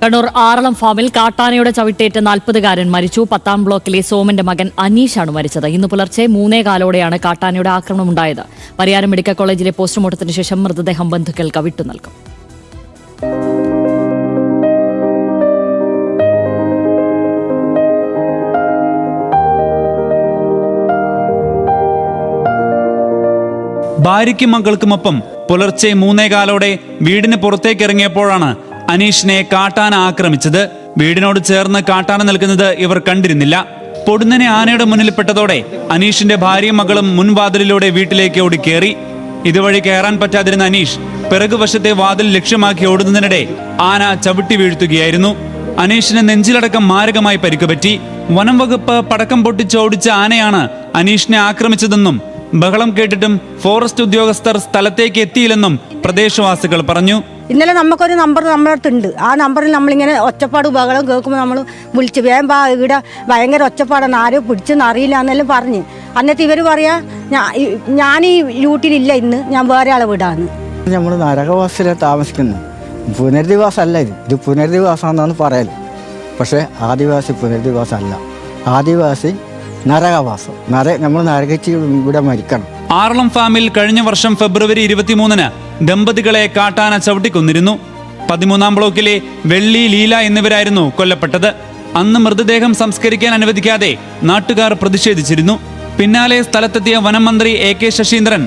കണ്ണൂർ ആറളം ഫാമിൽ കാട്ടാനയുടെ ചവിട്ടേറ്റ് 40-കാരൻ മരിച്ചു. 10-ാം ബ്ലോക്കിലെ സോമന്റെ മകൻ അനീഷാണ് മരിച്ചത്. ഇന്ന് പുലർച്ചെ 3:15-ഓടെയാണ് കാട്ടാനയുടെ ആക്രമണമുണ്ടായത്. പരിയാരം മെഡിക്കൽ കോളേജിലെ പോസ്റ്റ്മോർട്ടത്തിന് ശേഷം മൃതദേഹം ബന്ധുക്കൾക്ക് വിട്ടു നൽകും. ഭാര്യയ്ക്കും മകൾക്കുമൊപ്പം പുലർച്ചെ 3:15-ഓടെ വീടിന് പുറത്തേക്ക് ഇറങ്ങിയപ്പോഴാണ് അനീഷിനെ കാട്ടാന ആക്രമിച്ചത്. വീടിനോട് ചേർന്ന് കാട്ടാന നിൽക്കുന്നത് ഇവർ കണ്ടിരുന്നില്ല. പൊടുന്നനെ ആനയുടെ മുന്നിൽപ്പെട്ടതോടെ അനീഷിന്റെ ഭാര്യയും മകളും മുൻവാതിലിലൂടെ വീട്ടിലേക്ക് ഓടിക്കേറി. ഇതുവഴി കയറാൻ പറ്റാതിരുന്ന അനീഷ് പിറകുവശത്തെ വാതിൽ ലക്ഷ്യമാക്കി ഓടുന്നതിനിടെ ആന ചവിട്ടി വീഴ്ത്തുകയായിരുന്നു. അനീഷിന് നെഞ്ചിലടക്കം മാരകമായി പരിക്കുപറ്റി. വനം വകുപ്പ് പടക്കം പൊട്ടിച്ചോടിച്ച ആനയാണ് അനീഷിനെ ആക്രമിച്ചതെന്നും ബഹളം കേട്ടിട്ടും ഫോറസ്റ്റ് ഉദ്യോഗസ്ഥർ സ്ഥലത്തേക്ക് എത്തിയില്ലെന്നും പ്രദേശവാസികൾ പറഞ്ഞു. ഇന്നലെ നമുക്കൊരു നമ്പർ നമ്മുടെ അടുത്തുണ്ട്. ആ നമ്പറിൽ നമ്മളിങ്ങനെ ഒച്ചപ്പാട് ബഹളം കേൾക്കുമ്പോൾ നമ്മൾ വിളിച്ച് വേഗം ഇവിടെ ഭയങ്കര ഒച്ചപ്പാടാണ്, ആരും പിടിച്ചെന്ന് അറിയില്ല എന്നെല്ലാം പറഞ്ഞ്. അന്നത്തെ ഇവർ പറയാ ഞാൻ ഈ ലൂട്ടിലില്ല, ഇന്ന് ഞാൻ വേറെ ആളെ വിടാന്ന്. നമ്മൾ നരകവാസിലാണ് താമസിക്കുന്നത്. പുനരധിവാസമല്ല ഇത് പുനരധിവാസമാണെന്നാണ് പറയല്. പക്ഷേ ആദിവാസി പുനരധിവാസമല്ല, ആദിവാസി നരകവാസം. നമ്മൾ നരകിച്ച് ഇവിടെ മരിക്കണം. ആറളം ഫാമിൽ കഴിഞ്ഞ വർഷം ഫെബ്രുവരി 23-ന് ദമ്പതികളെ കാട്ടാന ചവിട്ടിക്കൊന്നിരുന്നു. 13-ാം ബ്ലോക്കിലെ വെള്ളി, ലീല എന്നിവരായിരുന്നു കൊല്ലപ്പെട്ടത്. അന്ന് മൃതദേഹം സംസ്കരിക്കാൻ അനുവദിക്കാതെ നാട്ടുകാർ പ്രതിഷേധിച്ചിരുന്നു. പിന്നാലെ സ്ഥലത്തെത്തിയ വനം മന്ത്രി AK ശശീന്ദ്രൻ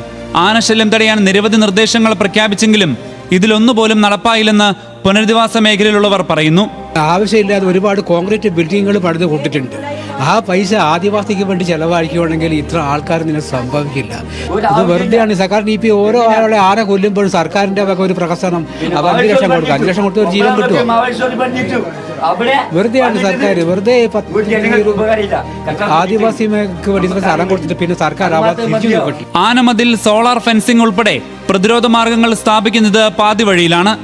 ആനശല്യം തടയാൻ നിരവധി നിർദ്ദേശങ്ങൾ പ്രഖ്യാപിച്ചെങ്കിലും ഇതിലൊന്നുപോലും നടപ്പായില്ലെന്ന് പുനരധിവാസ മേഖലയിലുള്ളവർ പറയുന്നു. ആവശ്യമില്ലാതെ ഒരുപാട് കോൺക്രീറ്റ് ബിൽഡിങ്ങുകൾ പണിത് കൂട്ടിയിട്ടുണ്ട്. ആ പൈസ ആദിവാസിക്ക് വേണ്ടി ചെലവഴിക്കുകയാണെങ്കിൽ ഇത്ര ആൾക്കാർ ഇതിനെ സംഭവിക്കില്ല. ഇത് വെറുതെയാണ്. സർക്കാരിന് ഇപ്പം ഓരോ ആളെ ആരെ കൊല്ലുമ്പോഴും സർക്കാരിന്റെ വക ഒരു പ്രഹസനം. 5 ലക്ഷം കൊടുക്കുക, 5 ലക്ഷം കൊടുത്ത് ഒരു ജീവൻ കിട്ടുമോ? വെറുതെയാണ് സർക്കാർ വെറുതെ ആദിവാസിക്ക് വേണ്ടി സ്ഥലം കൊടുത്തിട്ട് പിന്നെ സർക്കാർ ആനമതിൽ സോളാർ ഫെൻസിംഗ് ഉൾപ്പെടെ പ്രതിരോധ മാർഗങ്ങൾ സ്ഥാപിക്കുന്നത് പാതി വഴിയിലാണ്.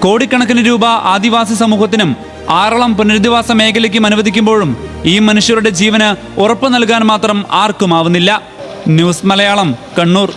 കോടിക്കണക്കിന് രൂപ ആദിവാസി സമൂഹത്തിനും ആറളം പുനരധിവാസ മേഖലയ്ക്കും അനുവദിക്കുമ്പോഴും ഈ മനുഷ്യരുടെ ജീവന് ഉറപ്പു നൽകാൻ മാത്രം ആർക്കുമാവുന്നില്ല. ന്യൂസ് മലയാളം, കണ്ണൂർ.